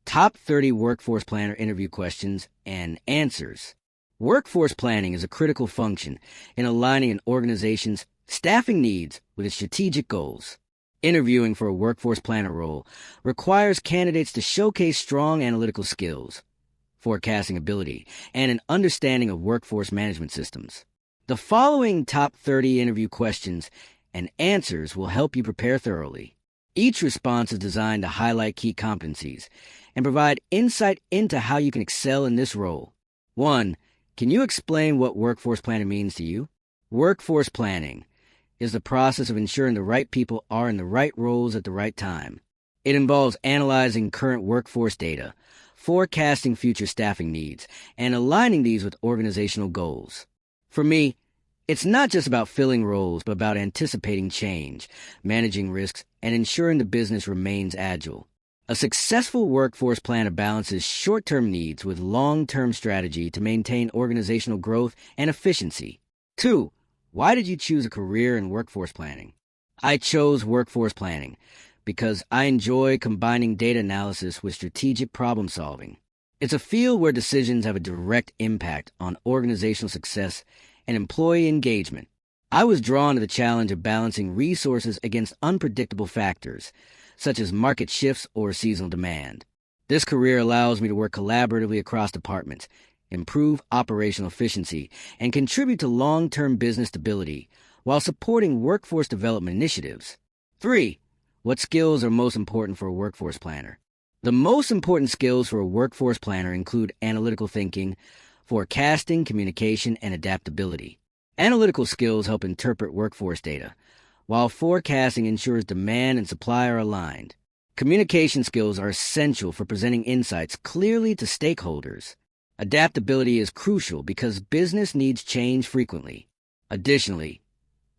Top 30 Workforce Planner Interview Questions and Answers. Workforce planning is a critical function in aligning an organization's staffing needs with its strategic goals. Interviewing for a workforce planner role requires candidates to showcase strong analytical skills, forecasting ability, and an understanding of workforce management systems. The following top 30 interview questions and answers will help you prepare thoroughly. Each response is designed to highlight key competencies and provide insight into how you can excel in this role. 1. Can you explain what workforce planning means to you? Workforce planning is the process of ensuring the right people are in the right roles at the right time. It involves analyzing current workforce data, forecasting future staffing needs, and aligning these with organizational goals. For me, it's not just about filling roles, but about anticipating change, managing risks, and ensuring the business remains agile. A successful workforce planner balances short-term needs with long-term strategy to maintain organizational growth and efficiency. 2. Why did you choose a career in workforce planning? I chose workforce planning because I enjoy combining data analysis with strategic problem solving. It's a field where decisions have a direct impact on organizational success and employee engagement. I was drawn to the challenge of balancing resources against unpredictable factors, such as market shifts or seasonal demand. This career allows me to work collaboratively across departments, improve operational efficiency, and contribute to long-term business stability while supporting workforce development initiatives. 3. What skills are most important for a workforce planner? The most important skills for a workforce planner include analytical thinking, forecasting, communication, and adaptability. Analytical skills help interpret workforce data, while forecasting ensures demand and supply are aligned. Communication skills are essential for presenting insights clearly to stakeholders. Adaptability is crucial because business needs change frequently. Additionally,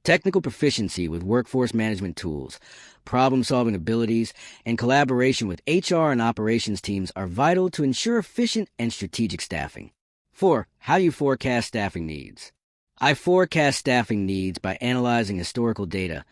technical proficiency with workforce management tools, problem-solving abilities, and collaboration with HR and operations teams are vital to ensure efficient and strategic staffing. 4. How do you forecast staffing needs? I forecast staffing needs by analyzing historical data,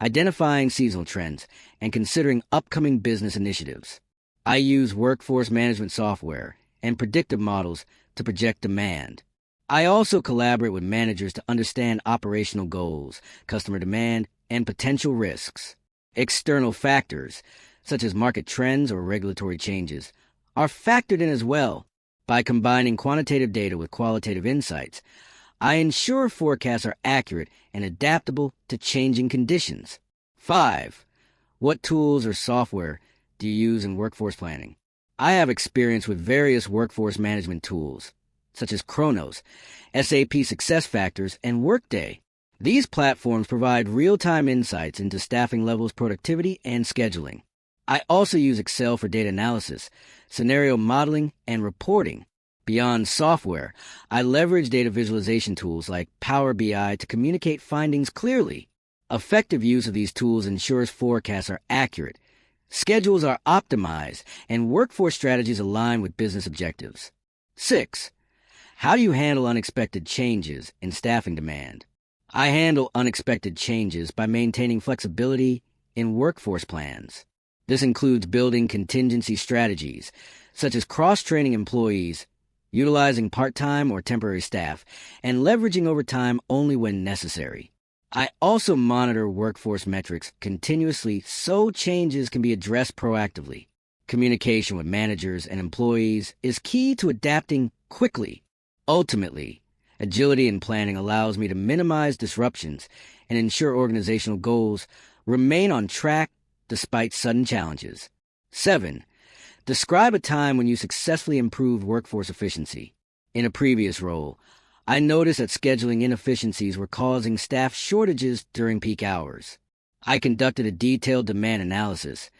identifying seasonal trends, and considering upcoming business initiatives. I use workforce management software and predictive models to project demand. I also collaborate with managers to understand operational goals, customer demand, and potential risks. External factors, such as market trends or regulatory changes, are factored in as well. By combining quantitative data with qualitative insights, I ensure forecasts are accurate and adaptable to changing conditions. 5. What tools or software do you use in workforce planning? I have experience with various workforce management tools, such as Kronos, SAP SuccessFactors, and Workday. These platforms provide real-time insights into staffing levels, productivity, and scheduling. I also use Excel for data analysis, scenario modeling, and reporting. Beyond software, I leverage data visualization tools like Power BI to communicate findings clearly. Effective use of these tools ensures forecasts are accurate, schedules are optimized, and workforce strategies align with business objectives. 6. How do you handle unexpected changes in staffing demand? I handle unexpected changes by maintaining flexibility in workforce plans. This includes building contingency strategies, such as cross-training employees, utilizing part-time or temporary staff, and leveraging overtime only when necessary. I also monitor workforce metrics continuously so changes can be addressed proactively. Communication with managers and employees is key to adapting quickly. Ultimately, agility in planning allows me to minimize disruptions and ensure organizational goals remain on track despite sudden challenges. 7. Describe a time when you successfully improved workforce efficiency. In a previous role, I noticed that scheduling inefficiencies were causing staff shortages during peak hours. I conducted a detailed demand analysis,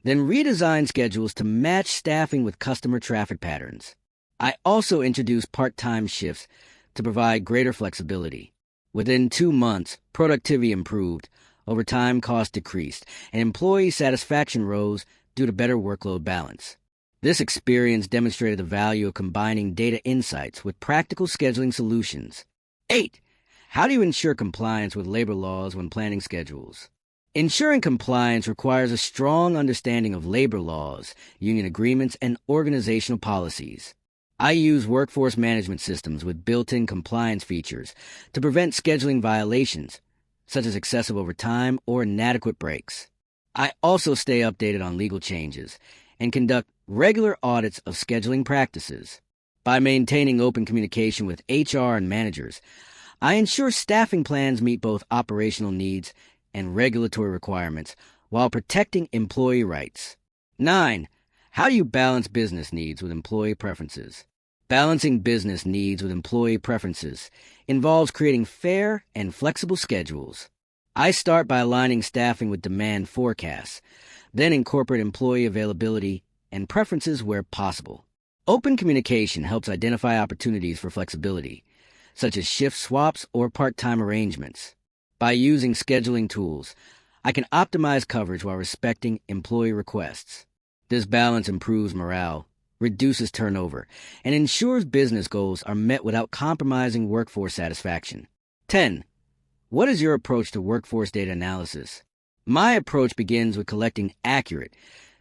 then redesigned schedules to match staffing with customer traffic patterns. I also introduced part-time shifts to provide greater flexibility. Within 2 months, productivity improved, overtime costs decreased, and employee satisfaction rose due to better workload balance. This experience demonstrated the value of combining data insights with practical scheduling solutions. 8. How do you ensure compliance with labor laws when planning schedules? Ensuring compliance requires a strong understanding of labor laws, union agreements, and organizational policies. I use workforce management systems with built-in compliance features to prevent scheduling violations, such as excessive overtime or inadequate breaks. I also stay updated on legal changes and conduct regular audits of scheduling practices. By maintaining open communication with HR and managers, I ensure staffing plans meet both operational needs and regulatory requirements while protecting employee rights. 9. How do you balance business needs with employee preferences? Balancing business needs with employee preferences involves creating fair and flexible schedules. I start by aligning staffing with demand forecasts, then incorporate employee availability and preferences where possible. Open communication helps identify opportunities for flexibility, such as shift swaps or part-time arrangements. By using scheduling tools, I can optimize coverage while respecting employee requests. This balance improves morale, reduces turnover, and ensures business goals are met without compromising workforce satisfaction. 10. What is your approach to workforce data analysis? My approach begins with collecting accurate,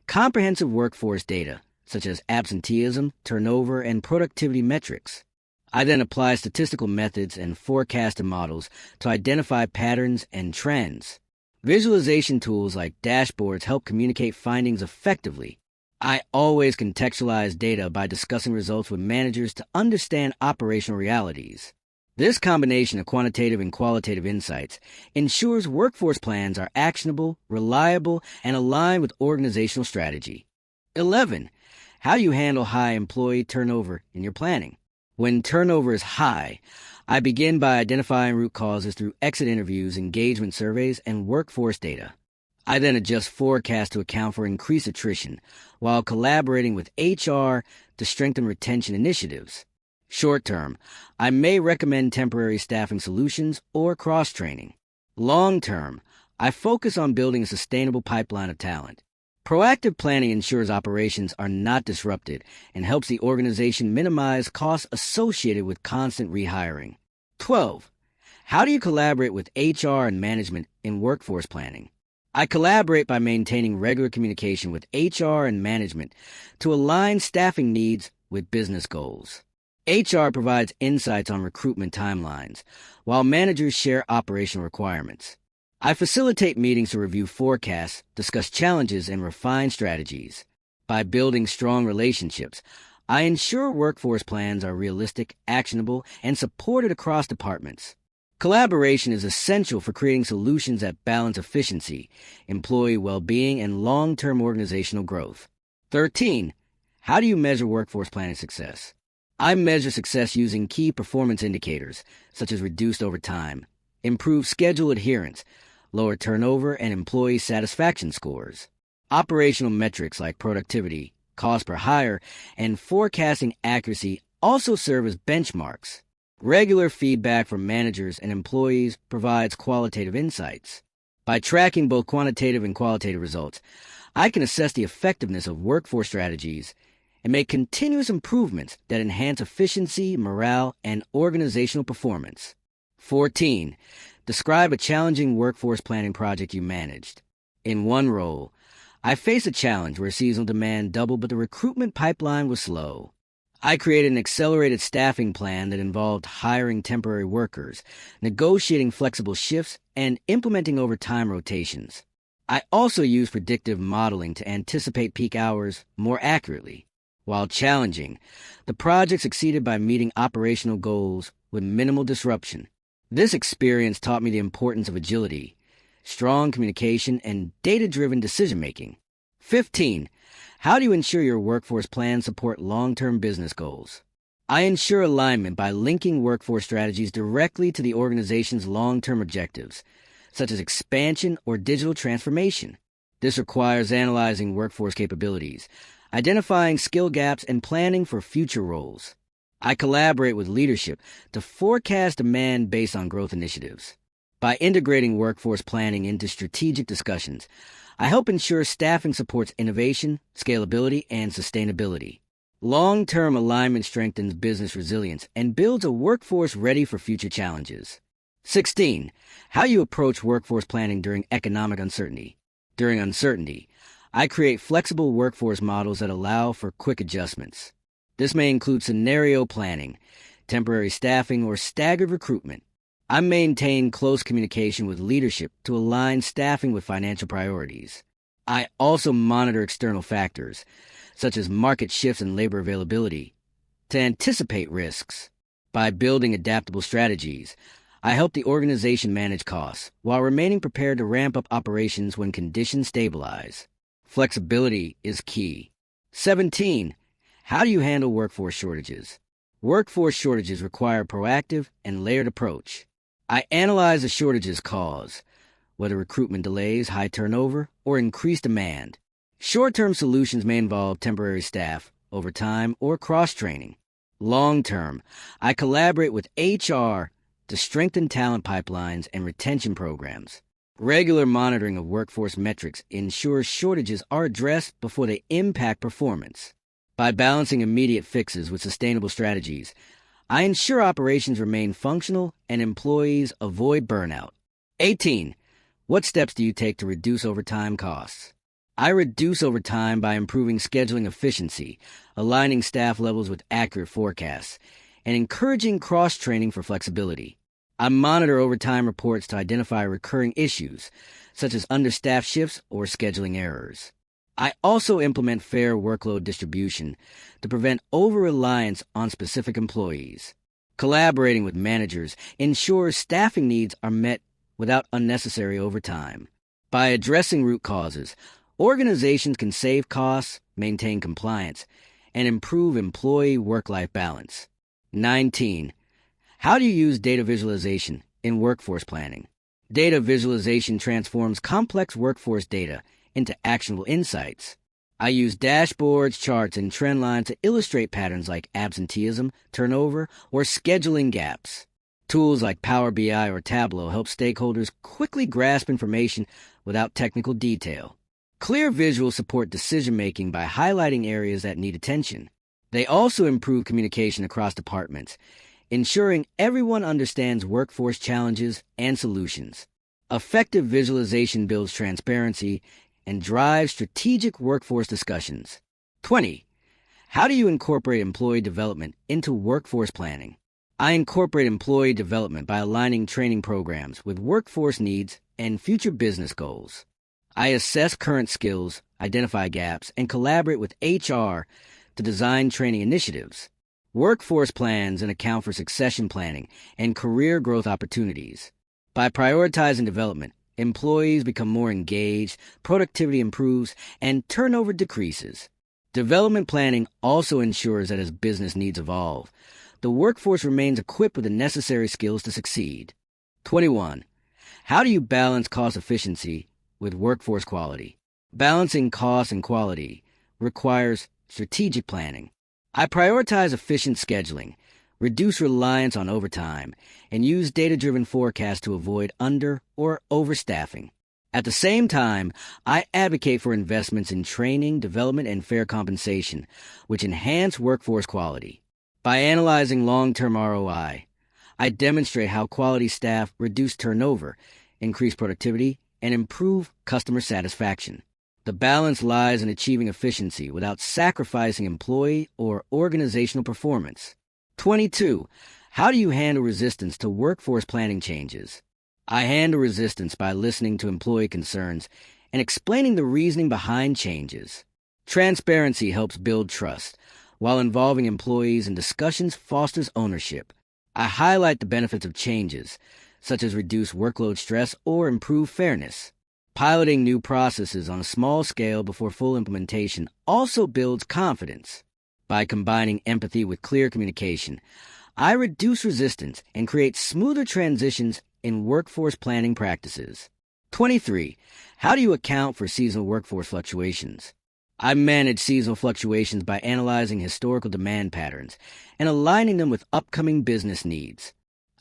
comprehensive workforce data, such as absenteeism, turnover, and productivity metrics. I then apply statistical methods and forecasting models to identify patterns and trends. Visualization tools like dashboards help communicate findings effectively. I always contextualize data by discussing results with managers to understand operational realities. This combination of quantitative and qualitative insights ensures workforce plans are actionable, reliable, and aligned with organizational strategy. 11. How do you handle high employee turnover in your planning? When turnover is high, I begin by identifying root causes through exit interviews, engagement surveys, and workforce data. I then adjust forecasts to account for increased attrition while collaborating with HR to strengthen retention initiatives. Short term, I may recommend temporary staffing solutions or cross-training. Long term, I focus on building a sustainable pipeline of talent. Proactive planning ensures operations are not disrupted and helps the organization minimize costs associated with constant rehiring. 12. How do you collaborate with HR and management in workforce planning? I collaborate by maintaining regular communication with HR and management to align staffing needs with business goals. HR provides insights on recruitment timelines, while managers share operational requirements. I facilitate meetings to review forecasts, discuss challenges, and refine strategies. By building strong relationships, I ensure workforce plans are realistic, actionable, and supported across departments. Collaboration is essential for creating solutions that balance efficiency, employee well-being, and long-term organizational growth. 13. How do you measure workforce planning success? I measure success using key performance indicators, such as reduced overtime, improved schedule adherence, lower turnover, and employee satisfaction scores. Operational metrics like productivity, cost per hire, and forecasting accuracy also serve as benchmarks. Regular feedback from managers and employees provides qualitative insights. By tracking both quantitative and qualitative results, I can assess the effectiveness of workforce strategies and make continuous improvements that enhance efficiency, morale, and organizational performance. 14. Describe a challenging workforce planning project you managed. In one role, I faced a challenge where seasonal demand doubled, but the recruitment pipeline was slow. I created an accelerated staffing plan that involved hiring temporary workers, negotiating flexible shifts, and implementing overtime rotations. I also used predictive modeling to anticipate peak hours more accurately. While challenging, the project succeeded by meeting operational goals with minimal disruption. This experience taught me the importance of agility, strong communication, and data-driven decision-making. 15. How do you ensure your workforce plans support long-term business goals? I ensure alignment by linking workforce strategies directly to the organization's long-term objectives, such as expansion or digital transformation. This requires analyzing workforce capabilities, identifying skill gaps, and planning for future roles. I collaborate with leadership to forecast demand based on growth initiatives. By integrating workforce planning into strategic discussions, I help ensure staffing supports innovation, scalability, and sustainability. Long-term alignment strengthens business resilience and builds a workforce ready for future challenges. 16. How you approach workforce planning during economic uncertainty. During uncertainty, I create flexible workforce models that allow for quick adjustments. This may include scenario planning, temporary staffing, or staggered recruitment. I maintain close communication with leadership to align staffing with financial priorities. I also monitor external factors, such as market shifts and labor availability, to anticipate risks. By building adaptable strategies, I help the organization manage costs while remaining prepared to ramp up operations when conditions stabilize. Flexibility is key. 17. How do you handle workforce shortages? Workforce shortages require a proactive and layered approach. I analyze the shortage's cause, whether recruitment delays, high turnover, or increased demand. Short-term solutions may involve temporary staff, overtime, or cross-training. Long-term, I collaborate with HR to strengthen talent pipelines and retention programs. Regular monitoring of workforce metrics ensures shortages are addressed before they impact performance. By balancing immediate fixes with sustainable strategies, I ensure operations remain functional and employees avoid burnout. 18. What steps do you take to reduce overtime costs? I reduce overtime by improving scheduling efficiency, aligning staff levels with accurate forecasts, and encouraging cross-training for flexibility. I monitor overtime reports to identify recurring issues, such as understaffed shifts or scheduling errors. I also implement fair workload distribution to prevent over-reliance on specific employees. Collaborating with managers ensures staffing needs are met without unnecessary overtime. By addressing root causes, organizations can save costs, maintain compliance, and improve employee work-life balance. 19. How do you use data visualization in workforce planning? Data visualization transforms complex workforce data into actionable insights. I use dashboards, charts, and trend lines to illustrate patterns like absenteeism, turnover, or scheduling gaps. Tools like Power BI or Tableau help stakeholders quickly grasp information without technical detail. Clear visuals support decision-making by highlighting areas that need attention. They also improve communication across departments, ensuring everyone understands workforce challenges and solutions. Effective visualization builds transparency and drives strategic workforce discussions. 20. How do you incorporate employee development into workforce planning? I incorporate employee development by aligning training programs with workforce needs and future business goals. I assess current skills, identify gaps, and collaborate with HR to design training initiatives. Workforce plans and account for succession planning and career growth opportunities. By prioritizing development, employees become more engaged, productivity improves, and turnover decreases. Development planning also ensures that as business needs evolve, the workforce remains equipped with the necessary skills to succeed. 21. How do you balance cost efficiency with workforce quality? Balancing cost and quality requires strategic planning. I prioritize efficient scheduling, reduce reliance on overtime, and use data-driven forecasts to avoid under- or overstaffing. At the same time, I advocate for investments in training, development, and fair compensation, which enhance workforce quality. By analyzing long-term ROI, I demonstrate how quality staff reduce turnover, increase productivity, and improve customer satisfaction. The balance lies in achieving efficiency without sacrificing employee or organizational performance. 22. How do you handle resistance to workforce planning changes? I handle resistance by listening to employee concerns and explaining the reasoning behind changes. Transparency helps build trust, while involving employees in discussions fosters ownership. I highlight the benefits of changes, such as reduced workload stress or improved fairness. Piloting new processes on a small scale before full implementation also builds confidence. By combining empathy with clear communication, I reduce resistance and create smoother transitions in workforce planning practices. 23. How do you account for seasonal workforce fluctuations? I manage seasonal fluctuations by analyzing historical demand patterns and aligning them with upcoming business needs.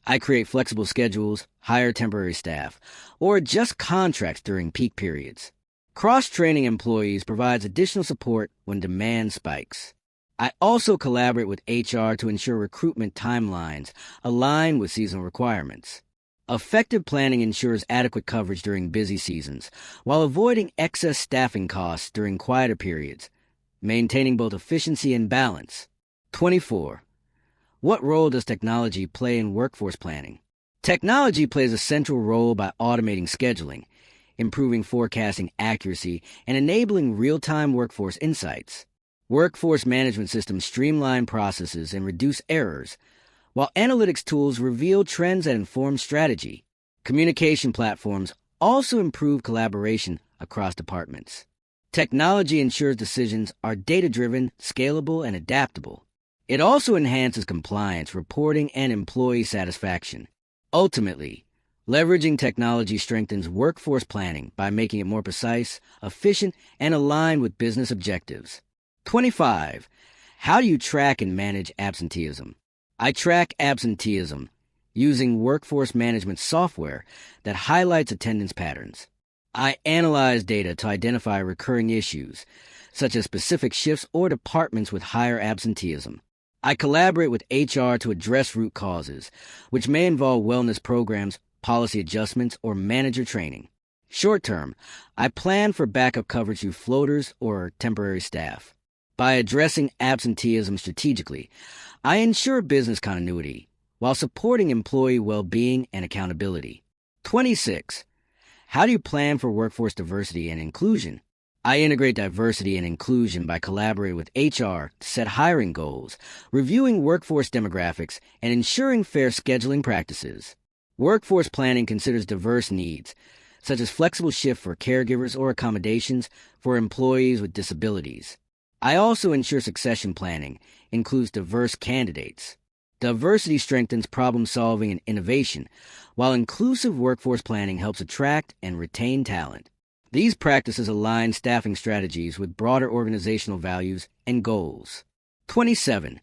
I create flexible schedules, hire temporary staff, or adjust contracts during peak periods. Cross-training employees provides additional support when demand spikes. I also collaborate with HR to ensure recruitment timelines align with seasonal requirements. Effective planning ensures adequate coverage during busy seasons, while avoiding excess staffing costs during quieter periods, maintaining both efficiency and balance. 24. What role does technology play in workforce planning? Technology plays a central role by automating scheduling, improving forecasting accuracy, and enabling real-time workforce insights. Workforce management systems streamline processes and reduce errors, while analytics tools reveal trends that inform strategy. Communication platforms also improve collaboration across departments. Technology ensures decisions are data-driven, scalable, and adaptable. It also enhances compliance, reporting, and employee satisfaction. Ultimately, leveraging technology strengthens workforce planning by making it more precise, efficient, and aligned with business objectives. 25. How do you track and manage absenteeism? I track absenteeism using workforce management software that highlights attendance patterns. I analyze data to identify recurring issues, such as specific shifts or departments with higher absenteeism. I collaborate with HR to address root causes, which may involve wellness programs, policy adjustments, or manager training. Short term, I plan for backup coverage through floaters or temporary staff. By addressing absenteeism strategically, I ensure business continuity while supporting employee well-being and accountability. 26. How do you plan for workforce diversity and inclusion? I integrate diversity and inclusion by collaborating with HR to set hiring goals, reviewing workforce demographics, and ensuring fair scheduling practices. Workforce planning considers diverse needs, such as flexible shift for caregivers or accommodations for employees with disabilities. I also ensure succession planning includes diverse candidates. Diversity strengthens problem-solving and innovation, while inclusive workforce planning helps attract and retain talent. These practices align staffing strategies with broader organizational values and goals. 27.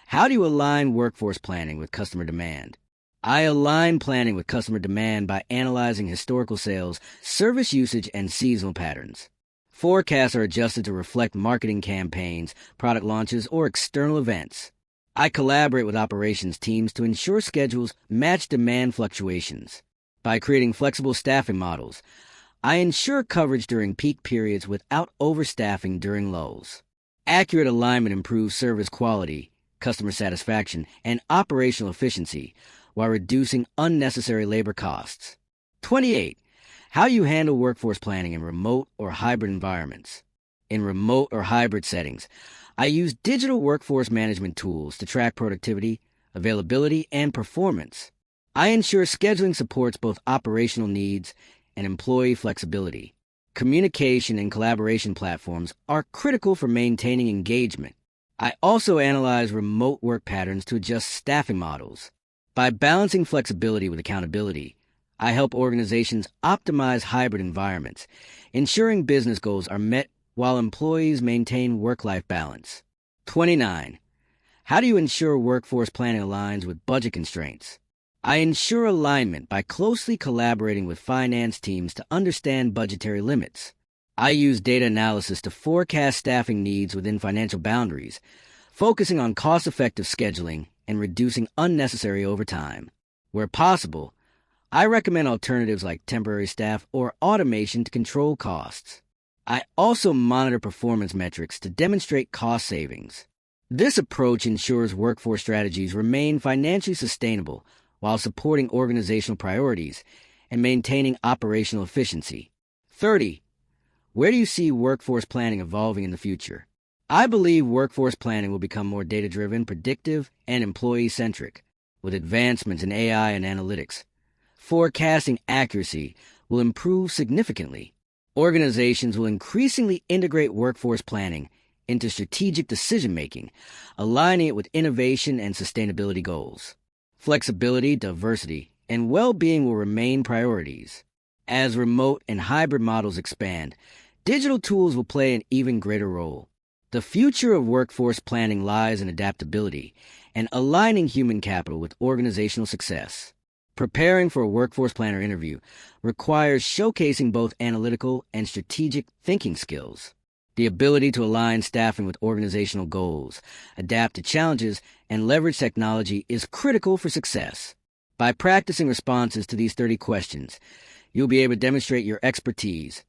How do you align workforce planning with customer demand? I align planning with customer demand by analyzing historical sales, service usage, and seasonal patterns. Forecasts are adjusted to reflect marketing campaigns, product launches, or external events. I collaborate with operations teams to ensure schedules match demand fluctuations. By creating flexible staffing models, I ensure coverage during peak periods without overstaffing during lulls. Accurate alignment improves service quality, customer satisfaction, and operational efficiency while reducing unnecessary labor costs. 28. How do you handle workforce planning in remote or hybrid environments? In remote or hybrid settings, I use digital workforce management tools to track productivity, availability, and performance. I ensure scheduling supports both operational needs and employee flexibility. Communication and collaboration platforms are critical for maintaining engagement. I also analyze remote work patterns to adjust staffing models. By balancing flexibility with accountability, I help organizations optimize hybrid environments, ensuring business goals are met while employees maintain work-life balance. 29. How do you ensure workforce planning aligns with budget constraints? I ensure alignment by closely collaborating with finance teams to understand budgetary limits. I use data analysis to forecast staffing needs within financial boundaries, focusing on cost-effective scheduling and reducing unnecessary overtime. Where possible, I recommend alternatives like temporary staff or automation to control costs. I also monitor performance metrics to demonstrate cost savings. This approach ensures workforce strategies remain financially sustainable while supporting organizational priorities and maintaining operational efficiency. 30. Where do you see workforce planning evolving in the future? I believe workforce planning will become more data-driven, predictive, and employee-centric. With advancements in AI and analytics, forecasting accuracy will improve significantly. Organizations will increasingly integrate workforce planning into strategic decision-making, aligning it with innovation and sustainability goals. Flexibility, diversity, and well-being will remain priorities. As remote and hybrid models expand, digital tools will play an even greater role. The future of workforce planning lies in adaptability and aligning human capital with organizational success. Preparing for a workforce planner interview requires showcasing both analytical and strategic thinking skills. The ability to align staffing with organizational goals, adapt to challenges, and leverage technology is critical for success. By practicing responses to these 30 questions, you'll be able to demonstrate your expertise,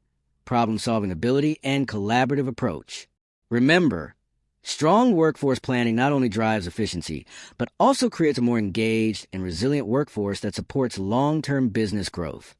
problem-solving ability, and collaborative approach. Remember, strong workforce planning not only drives efficiency, but also creates a more engaged and resilient workforce that supports long-term business growth.